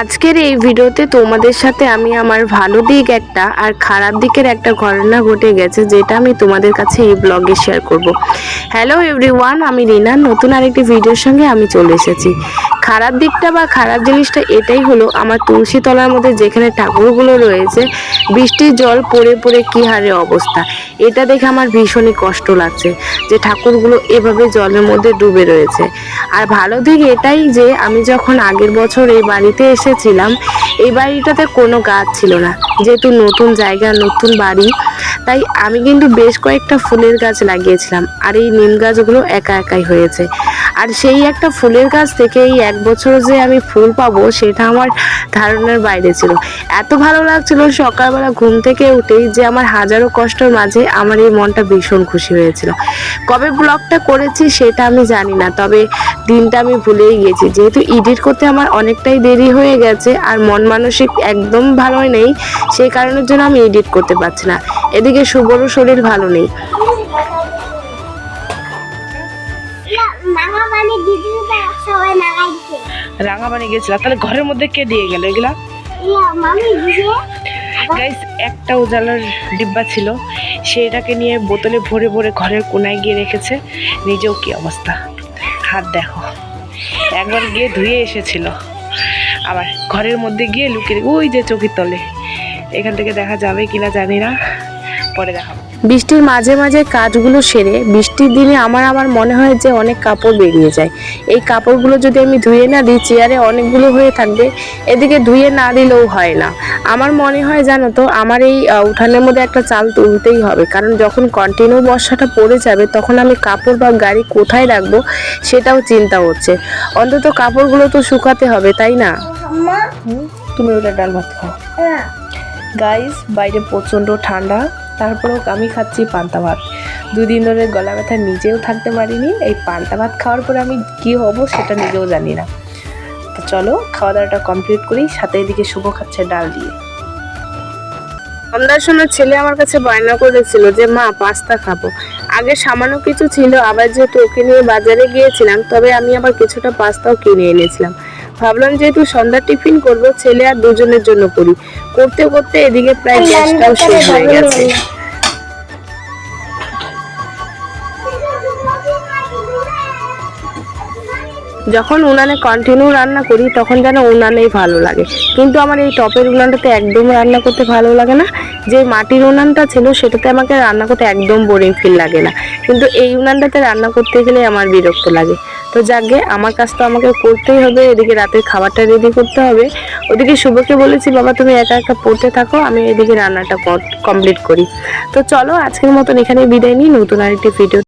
আজকের এই ভিডিওতে তোমাদের সাথে আমি আমার ভালো দিক একটা আর খারাপ দিকের একটা ঘটনা ঘটে গেছে, যেটা আমি তোমাদের কাছে এই ব্লগে শেয়ার করব। হ্যালো এভরিওয়ান, আমি রিনা, নতুন আরেকটি ভিডিওর সঙ্গে আমি চলে এসেছি। খারাপ দিকটা বা খারাপ জিনিসটা এটাই হলো, আমার তুলসী তলার মধ্যে যেখানে ঠাকুরগুলো রয়েছে, বৃষ্টির জল পড়ে পড়ে কী হারে অবস্থা। এটা দেখে আমার ভীষণই কষ্ট লাগছে যে ঠাকুরগুলো এভাবে জলের মধ্যে ডুবে রয়েছে। আর ভালো দিক এটাই যে আমি যখন আগের বছর এই বাড়িতে এসেছিলাম, এই বাড়িটাতে কোনো গাছ ছিল না, যেহেতু নতুন জায়গা নতুন বাড়ি, তাই আমি কিন্তু বেশ কয়েকটা ফুলের গাছ লাগিয়েছিলাম। আর এই নিম গাছগুলো একা একাই হয়েছে। আর সেই একটা ফুলের গাছ থেকে এই এক বছর যে আমি ফুল পাবো সেটা আমার ধারণার বাইরে ছিল। এত ভালো লাগছিল সকালবেলা ঘুম থেকে উঠেই যে আমার হাজারো কষ্টের মাঝে আমার এই মনটা ভীষণ খুশি হয়েছিল। কবে ব্লগটা করেছি সেটা আমি জানি না, তবে দিনটা আমি ভুলেই গেছি, যেহেতু এডিট করতে আমার অনেকটাই দেরি হয়ে গেছে আর মন মানসিক একদম ভালো নেই, সেই কারণের জন্য আমি এডিট করতে পারছি না। এদিকে শুভরও শরীর ভালো নেই। রাঙাবানি গেছিলাম, তাহলে ঘরের মধ্যে কে দিয়ে গেল এগুলা? গাইস, একটা উজালার ডিব্বা ছিল, সেটাকে নিয়ে বোতলে ভরে ভরে ঘরের কোনায় গিয়ে রেখেছে। নিজেও কি অবস্থা, হাত দেখো, একবার গিয়ে ধুয়ে এসেছিল, আবার ঘরের মধ্যে গিয়ে লুকিয়ে, ওই যে চোখের তলে, এখান থেকে দেখা যাবে কিনা জানি না, পরে দেখাবো। বৃষ্টির মাঝে মাঝে কাজগুলো সেরে, বৃষ্টির দিনে আমার মনে হয় যে অনেক কাপড় বেরিয়ে যায়। এই কাপড়গুলো যদি আমি ধুয়ে না দিই, চেয়ারে অনেকগুলো হয়ে থাকবে, এদিকে ধুয়ে না দিলেও হয় না। আমার মনে হয় জানো তো, আমার এই উঠানের মধ্যে একটা চাল তুলতেই হবে, কারণ যখন কন্টিনিউ বর্ষাটা পড়ে যাবে তখন আমি কাপড় বা গাড়ি কোথায় রাখবো সেটাও চিন্তা হচ্ছে। অন্তত কাপড়গুলো তো শুকাতে হবে, তাই না? তুমি ওটা ডাল ভাত খাও। গাইস, বাইরে প্রচণ্ড ঠান্ডা, তারপরেও আমি খাচ্ছি পান্তা ভাত। দুদিন ধরে গলা ব্যথা, নিজেও থাকতে পারিনি। এই পান্তা ভাত খাওয়ার পরে আমি কি হব সেটা নিজেও জানি না। তো চলো খাওয়া দাওয়াটা কমপ্লিট করি, সাথে এদিকে শুভ খাচ্ছে ডাল দিয়ে। সন্ধ্যার সময় ছেলে আমার কাছে বায়না করেছিল যে মা পাস্তা খাবো। আগে সামান্য কিছু ছিল, আবার যেহেতু ওকে নিয়ে বাজারে গিয়েছিলাম, তবে আমি আবার কিছুটা পাস্তাও কিনে এনেছিলাম। ভাবলাম যেহেতু সন্ধ্যা টিফিন করবো, ছেলে আর দুজনের জন্য করি। করতে করতে এদিকে প্রায় গ্যাসটাও শেষ হয়ে গেছে। যখন উনানে কন্টিনিউ রান্না করি তখন যেন উনানেই ভালো লাগে, কিন্তু আমার এই টপের উনানটাতে একদম রান্না করতে ভালো লাগে না। যে মাটির উনানটা ছিল সেটাতে আমাকে রান্না করতে একদম বোরিং ফিল লাগে না, কিন্তু এই উনানটাতে রান্না করতে গেলে আমার বিরক্ত লাগে। তো যাকে আমার কাজ তো আমাকে করতেই হবে, এদিকে রাতের খাবারটা রেডি করতে হবে। ওদিকে শুভকে বলেছি বাবা তুমি একা একা পড়তে থাকো, আমি এদিকে রান্নাটা কমপ্লিট করি। তো চলো আজকের মতন এখানে বিদায় নিই, নতুন আরেকটি ভিডিও